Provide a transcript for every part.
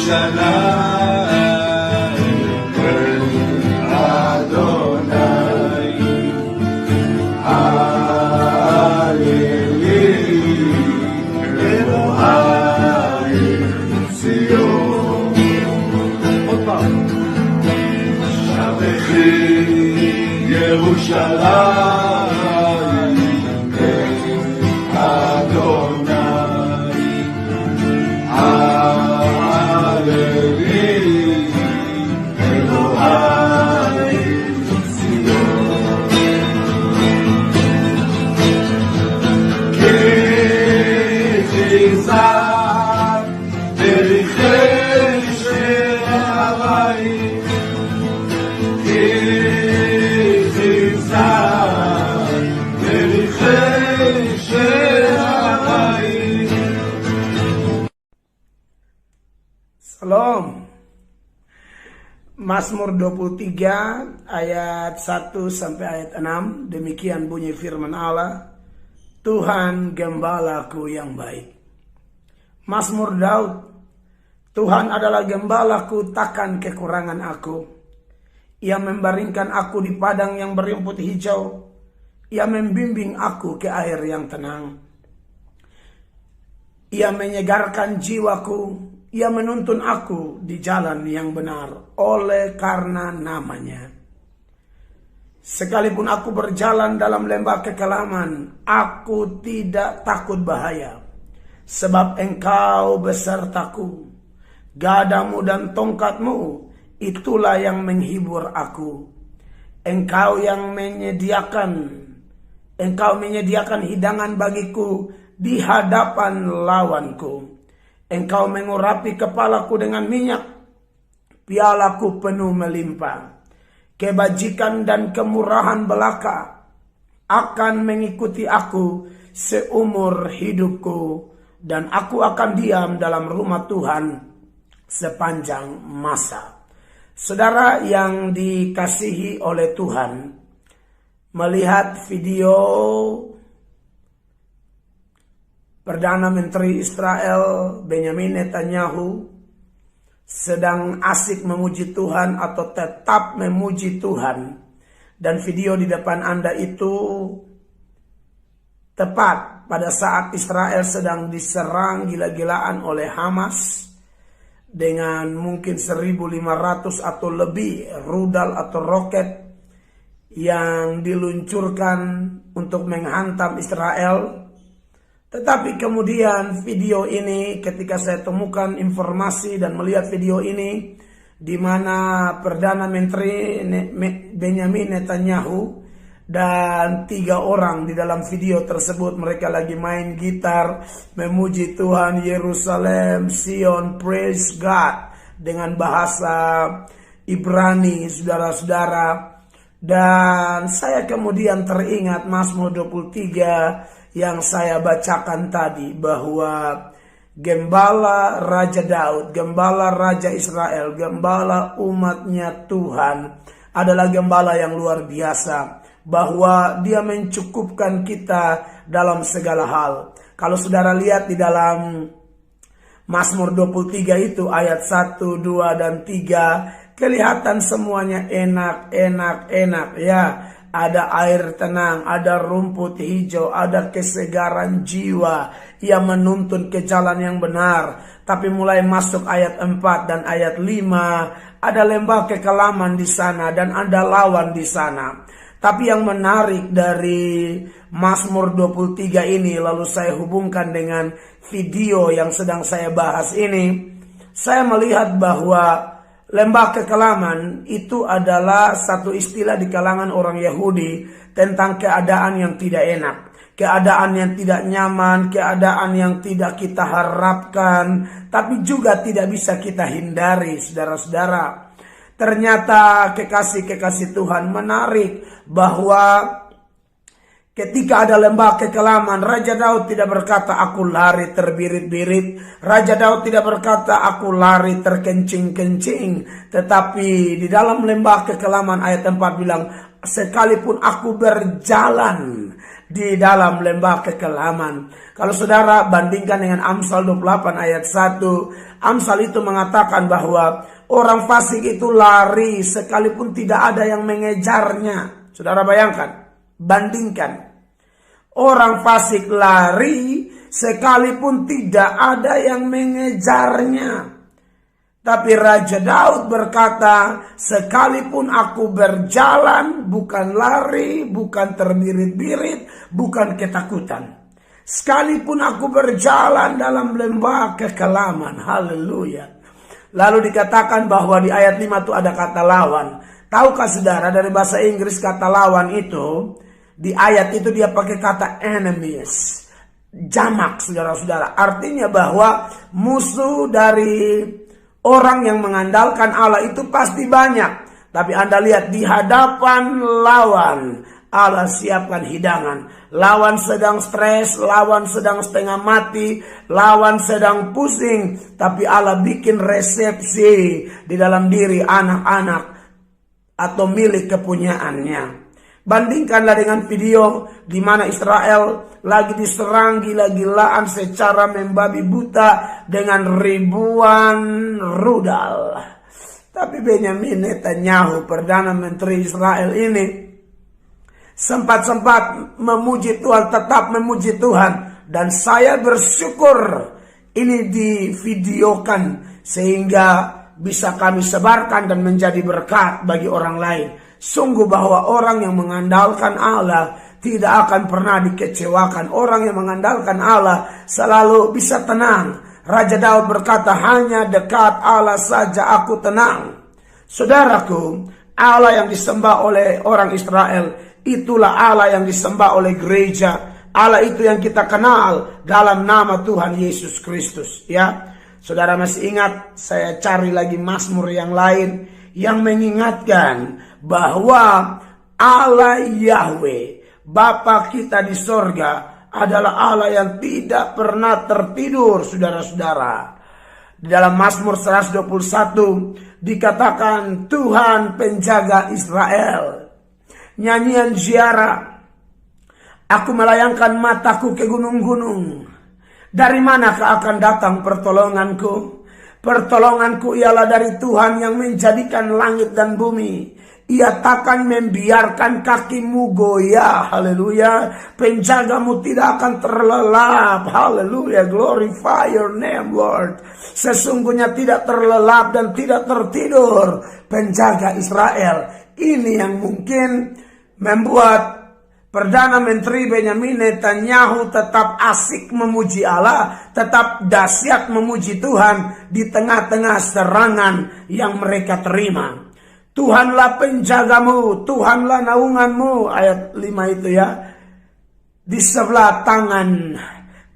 Yerushalayim Adonai Haleli Elohai Zion. Shabechi Yerushalayim Adonai Haleli Elohai Zion. Kizar Berichei She'avayim Kizar Berichei She'avayim. Salam. Mazmur 23 ayat 1 sampai ayat 6. Demikian bunyi firman Allah. Tuhan gembalaku yang baik. Mazmur Daud. Tuhan adalah gembalaku, takkan kekurangan aku. Ia membaringkan aku di padang yang berumput hijau. Ia membimbing aku ke air yang tenang. Ia menyegarkan jiwaku. Ia menuntun aku di jalan yang benar oleh karena namanya. Sekalipun aku berjalan dalam lembah kekelaman, aku tidak takut bahaya. Sebab Engkau besertaku. Gadamu dan tongkatmu, itulah yang menghibur aku. Engkau menyediakan hidangan bagiku di hadapan lawanku. Engkau mengurapi kepalaku dengan minyak, pialaku penuh melimpah. Kebajikan dan kemurahan belaka akan mengikuti aku seumur hidupku, dan aku akan diam dalam rumah Tuhan sepanjang masa. Saudara yang dikasihi oleh Tuhan, melihat video Perdana Menteri Israel Benyamin Netanyahu sedang asik memuji Tuhan atau tetap memuji Tuhan, dan video di depan Anda itu tepat pada saat Israel sedang diserang gila-gilaan oleh Hamas dengan mungkin 1.500 atau lebih rudal atau roket yang diluncurkan untuk menghantam Israel. Tetapi kemudian video ini, ketika saya temukan informasi dan melihat video ini, di mana Perdana Menteri Benyamin Netanyahu dan 3 orang di dalam video tersebut, mereka lagi main gitar, memuji Tuhan, Yerusalem, Sion, praise God, dengan bahasa Ibrani, saudara-saudara. Dan saya kemudian teringat Mazmur 23 yang saya bacakan tadi, bahwa gembala Raja Daud, gembala Raja Israel, gembala umatnya Tuhan adalah gembala yang luar biasa, bahwa dia mencukupkan kita dalam segala hal. Kalau saudara lihat di dalam Mazmur 23 itu ayat 1, 2, dan 3, kelihatan semuanya enak ya. Ada air tenang, ada rumput hijau, ada kesegaran jiwa. Ia menuntun ke jalan yang benar. Tapi mulai masuk ayat 4 dan ayat 5, ada lembah kekelaman di sana dan ada lawan di sana. Tapi yang menarik dari Mazmur 23 ini, lalu saya hubungkan dengan video yang sedang saya bahas ini, saya melihat bahwa lembah kekelaman itu adalah satu istilah di kalangan orang Yahudi tentang keadaan yang tidak enak, keadaan yang tidak nyaman, keadaan yang tidak kita harapkan, tapi juga tidak bisa kita hindari, saudara-saudara. Ternyata kekasih-kekasih Tuhan, menarik bahwa ketika ada lembah kekelaman, Raja Daud tidak berkata aku lari terbirit-birit. Raja Daud tidak berkata aku lari terkencing-kencing. Tetapi di dalam lembah kekelaman ayat 4 bilang, sekalipun aku berjalan di dalam lembah kekelaman. Kalau saudara bandingkan dengan Amsal 28 ayat 1, Amsal itu mengatakan bahwa orang fasik itu lari sekalipun tidak ada yang mengejarnya. Saudara bayangkan, bandingkan. Orang fasik lari sekalipun tidak ada yang mengejarnya. Tapi Raja Daud berkata, sekalipun aku berjalan, bukan lari, bukan terbirit-birit, bukan ketakutan. Sekalipun aku berjalan dalam lembah kekelaman. Haleluya. Lalu dikatakan bahwa di ayat 5 itu ada kata lawan. Tahukah saudara dari bahasa Inggris kata lawan itu, di ayat itu dia pakai kata enemies. Jamak saudara-saudara. Artinya bahwa musuh dari orang yang mengandalkan Allah itu pasti banyak. Tapi Anda lihat di hadapan lawan, Allah siapkan hidangan. Lawan sedang stres, lawan sedang setengah mati, lawan sedang pusing. Tapi Allah bikin resepsi di dalam diri anak-anak atau milik kepunyaannya. Bandingkanlah dengan video di mana Israel lagi diserang gila-gilaan secara membabi buta dengan ribuan rudal. Tapi Benyamin Netanyahu, Perdana Menteri Israel ini, sempat-sempat memuji Tuhan, tetap memuji Tuhan. Dan saya bersyukur ini divideokan sehingga bisa kami sebarkan dan menjadi berkat bagi orang lain. Sungguh bahwa orang yang mengandalkan Allah tidak akan pernah dikecewakan. Orang yang mengandalkan Allah selalu bisa tenang. Raja Daud berkata, hanya dekat Allah saja aku tenang. Saudaraku, Allah yang disembah oleh orang Israel, itulah Allah yang disembah oleh gereja. Allah itu yang kita kenal dalam nama Tuhan Yesus Kristus. Ya, saudara masih ingat, saya cari lagi Mazmur yang lain yang mengingatkan bahwa Allah Yahweh, Bapa kita di sorga, adalah Allah yang tidak pernah tertidur, saudara-saudara. Di dalam Mazmur 121 dikatakan Tuhan penjaga Israel. Nyanyian ziarah, aku melayangkan mataku ke gunung-gunung. Dari manakah akan datang pertolonganku? Pertolonganku ialah dari Tuhan yang menjadikan langit dan bumi. Ia takkan membiarkan kakimu goyah. Haleluya. Penjagamu tidak akan terlelap. Haleluya. Glorify your name, Lord. Sesungguhnya tidak terlelap dan tidak tertidur penjaga Israel. Ini yang mungkin membuat Perdana Menteri Benyamin Netanyahu tetap asik memuji Allah, tetap dahsyat memuji Tuhan di tengah-tengah serangan yang mereka terima. Tuhanlah penjagamu, Tuhanlah naunganmu, ayat 5 itu ya. Di sebelah tangan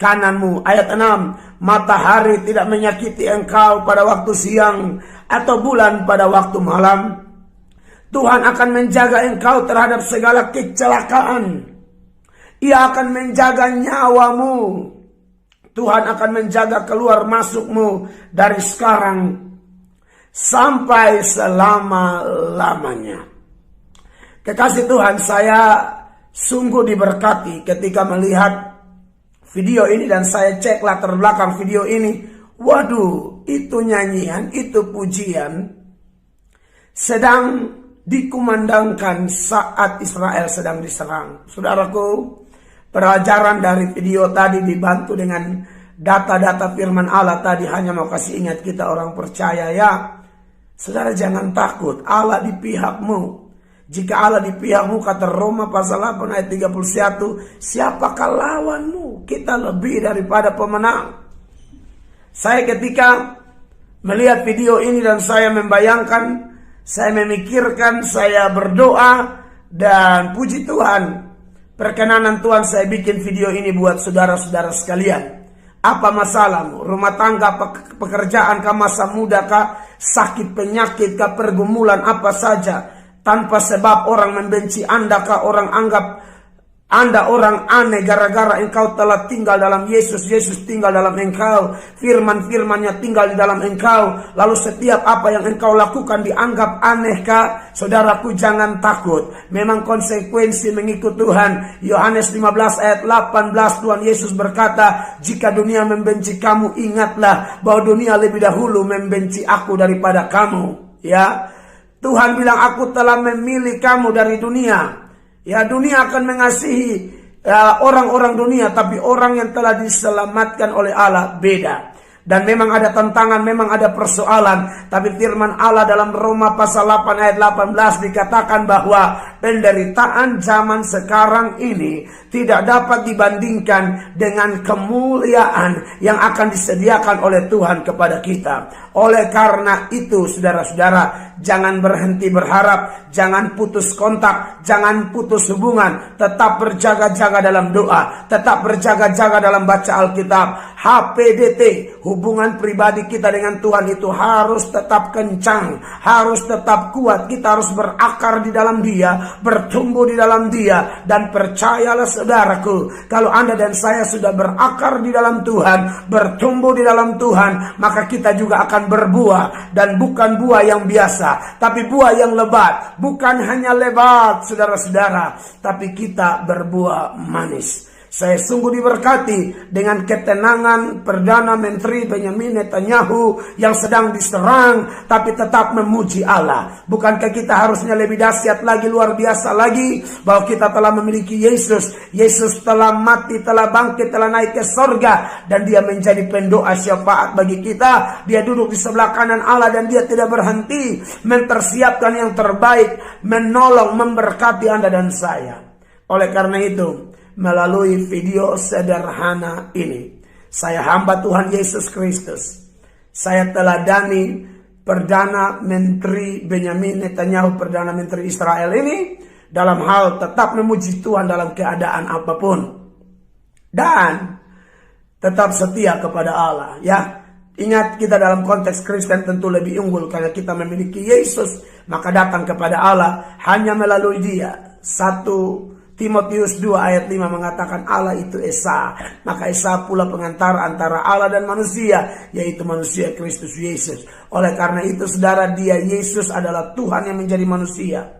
kananmu, ayat 6, matahari tidak menyakiti engkau pada waktu siang atau bulan pada waktu malam. Tuhan akan menjaga engkau terhadap segala kecelakaan. Ia akan menjaga nyawamu. Tuhan akan menjaga keluar masukmu dari sekarang sampai selama-lamanya. Kekasih Tuhan, saya sungguh diberkati ketika melihat video ini dan saya cek latar belakang video ini. Waduh, itu nyanyian, itu pujian sedang dikumandangkan saat Israel sedang diserang. Saudaraku, pelajaran dari video tadi dibantu dengan data-data firman Allah tadi hanya mau kasih ingat kita orang percaya ya. Saudara jangan takut, Allah di pihakmu. Jika Allah di pihakmu, kata Roma pasal 8 ayat 31, siapakah lawanmu? Kita lebih daripada pemenang. Saya ketika melihat video ini dan saya membayangkan, saya memikirkan, saya berdoa, dan puji Tuhan, perkenanan Tuhan saya bikin video ini buat saudara-saudara sekalian. Apa masalahmu? Rumah tangga, pekerjaan kah, masa muda kah, sakit penyakit kah, pergumulan apa saja. Tanpa sebab orang membenci Anda kah, orang anggap Anda orang aneh gara-gara engkau telah tinggal dalam Yesus, Yesus tinggal dalam engkau, firman-firmannya tinggal di dalam engkau, lalu setiap apa yang engkau lakukan dianggap aneh kah? Saudaraku, jangan takut. Memang konsekuensi mengikut Tuhan. Yohanes 15 ayat 18, Tuhan Yesus berkata, jika dunia membenci kamu, ingatlah bahwa dunia lebih dahulu membenci aku daripada kamu. Ya, Tuhan bilang, aku telah memilih kamu dari dunia. Ya, dunia akan mengasihi orang-orang dunia, tapi orang yang telah diselamatkan oleh Allah beda. Dan memang ada tantangan, memang ada persoalan. Tapi firman Allah dalam Roma pasal 8 ayat 18 dikatakan bahwa penderitaan zaman sekarang ini tidak dapat dibandingkan dengan kemuliaan yang akan disediakan oleh Tuhan kepada kita. Oleh karena itu, saudara-saudara, jangan berhenti berharap, jangan putus kontak, jangan putus hubungan. Tetap berjaga-jaga dalam doa, tetap berjaga-jaga dalam baca Alkitab. HPDT, hubungan pribadi kita dengan Tuhan itu harus tetap kencang, harus tetap kuat. Kita harus berakar di dalam Dia, bertumbuh di dalam Dia. Dan percayalah saudaraku, kalau Anda dan saya sudah berakar di dalam Tuhan, bertumbuh di dalam Tuhan, maka kita juga akan berbuah. Dan bukan buah yang biasa, tapi buah yang lebat. Bukan hanya lebat, saudara-saudara, tapi kita berbuah manis. Saya sungguh diberkati dengan ketenangan Perdana Menteri Benjamin Netanyahu yang sedang diserang, tapi tetap memuji Allah. Bukankah kita harusnya lebih dahsyat lagi, luar biasa lagi, bahwa kita telah memiliki Yesus. Yesus telah mati, telah bangkit, telah naik ke sorga, dan Dia menjadi pendoa syafaat bagi kita. Dia duduk di sebelah kanan Allah, dan Dia tidak berhenti mempersiapkan yang terbaik, menolong, memberkati Anda dan saya. Oleh karena itu, melalui video sederhana ini, saya hamba Tuhan Yesus Kristus, saya teladani Perdana Menteri Benjamin Netanyahu, Perdana Menteri Israel ini, dalam hal tetap memuji Tuhan dalam keadaan apapun, dan tetap setia kepada Allah. Ya, ingat, kita dalam konteks Kristen tentu lebih unggul karena kita memiliki Yesus, maka datang kepada Allah hanya melalui Dia. 1 Timotius 2 ayat 5 mengatakan Allah itu Esa. Maka Esa pula pengantara antara Allah dan manusia, yaitu manusia Kristus Yesus. Oleh karena itu, saudara, Dia Yesus adalah Tuhan yang menjadi manusia.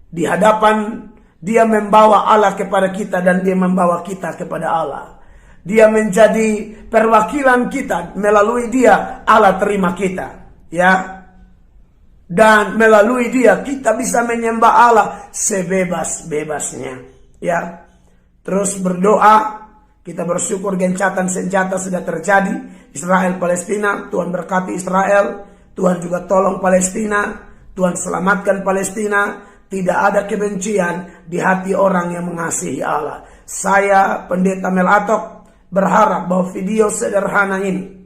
Di hadapan Dia membawa Allah kepada kita, dan Dia membawa kita kepada Allah. Dia menjadi perwakilan kita. Melalui Dia Allah terima kita. Ya. Dan melalui Dia kita bisa menyembah Allah sebebas-bebasnya. Ya. Terus berdoa, kita bersyukur gencatan senjata sudah terjadi. Israel Palestina, Tuhan berkati Israel, Tuhan juga tolong Palestina, Tuhan selamatkan Palestina. Tidak ada kebencian di hati orang yang mengasihi Allah. Saya, Pendeta Mel Atok, berharap bahwa video sederhana ini,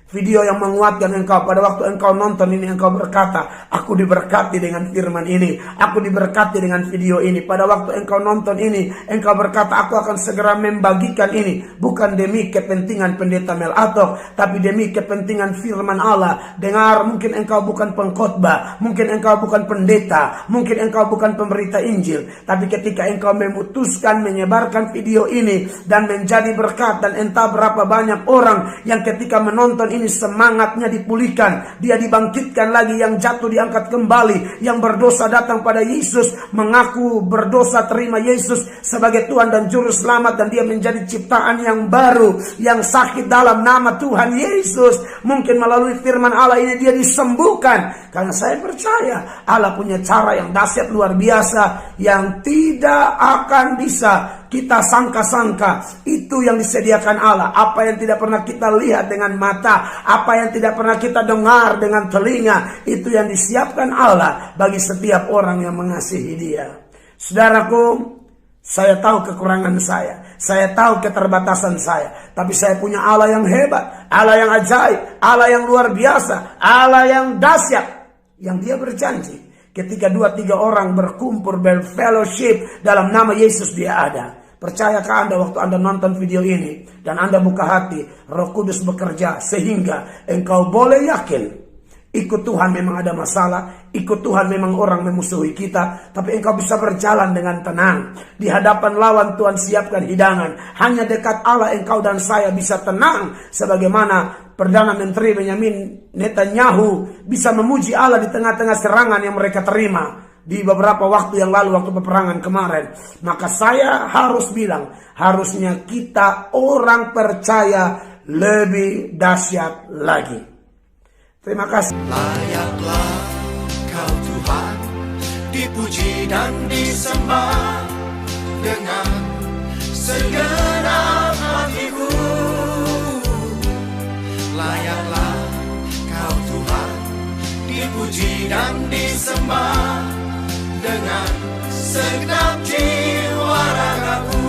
video yang menguatkan engkau, pada waktu engkau nonton ini, engkau berkata, aku diberkati dengan firman ini, aku diberkati dengan video ini. Pada waktu engkau nonton ini, engkau berkata, aku akan segera membagikan ini, bukan demi kepentingan Pendeta Mel Atok, tapi demi kepentingan firman Allah. Dengar, mungkin engkau bukan pengkhotbah, mungkin engkau bukan pendeta, mungkin engkau bukan pemberita Injil, tapi ketika engkau memutuskan menyebarkan video ini dan menjadi berkat, dan entah berapa banyak orang yang ketika menonton ini semangatnya dipulihkan, dia dibangkitkan lagi, yang jatuh diangkat kembali, yang berdosa datang pada Yesus, mengaku berdosa, terima Yesus sebagai Tuhan dan Juru Selamat, dan dia menjadi ciptaan yang baru, yang sakit dalam nama Tuhan Yesus. Mungkin melalui firman Allah ini dia disembuhkan, karena saya percaya Allah punya cara yang dahsyat luar biasa, yang tidak akan bisa kita sangka-sangka. Itu yang disediakan Allah. Apa yang tidak pernah kita lihat dengan mata, apa yang tidak pernah kita dengar dengan telinga, itu yang disiapkan Allah bagi setiap orang yang mengasihi Dia. Saudaraku, saya tahu kekurangan saya tahu keterbatasan saya, tapi saya punya Allah yang hebat, Allah yang ajaib, Allah yang luar biasa, Allah yang dahsyat, yang Dia berjanji, ketika 2-3 orang berkumpul, berfellowship dalam nama Yesus, Dia ada. Percayakah Anda waktu Anda nonton video ini dan Anda buka hati, Roh Kudus bekerja sehingga engkau boleh yakin Ikut Tuhan memang ada masalah, ikut Tuhan memang orang memusuhi kita, tapi engkau bisa berjalan dengan tenang. Di hadapan lawan Tuhan siapkan hidangan. Hanya dekat Allah engkau dan saya bisa tenang. Sebagaimana Perdana Menteri Benyamin Netanyahu bisa memuji Allah di tengah-tengah serangan yang mereka terima di beberapa waktu yang lalu, waktu peperangan kemarin. Maka saya harus bilang, harusnya kita orang percaya lebih dahsyat lagi. Terima kasih. Layaklah kau Tuhan, dipuji dan disembah dengan segenap hatiku. Layaklah kau Tuhan, dipuji dan disembah dengan segenap jiwa ragaku.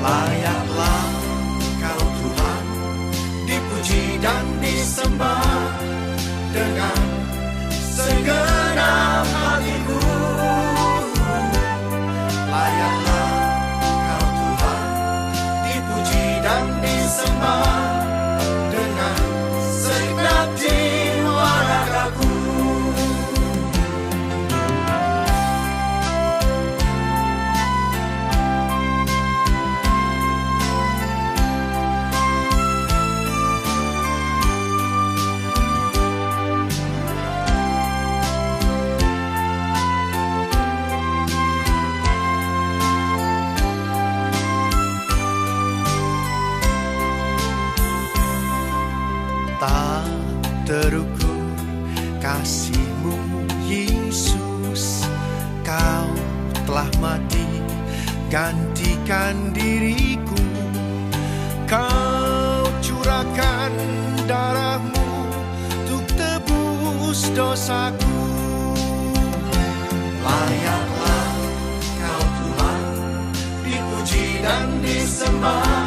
Layaklah kau Tuhan, dipuji dan disembah dengan segenap hatiku. Layaklah kau Tuhan, dipuji dan disembah dengan segenap jiwa ragaku. Tak terukur kasih-Mu Yesus, Kau telah mati gantikan diriku. Kau curahkan darah-Mu untuk tebus dosaku. Layaklah kau Tuhan, dipuji dan disembah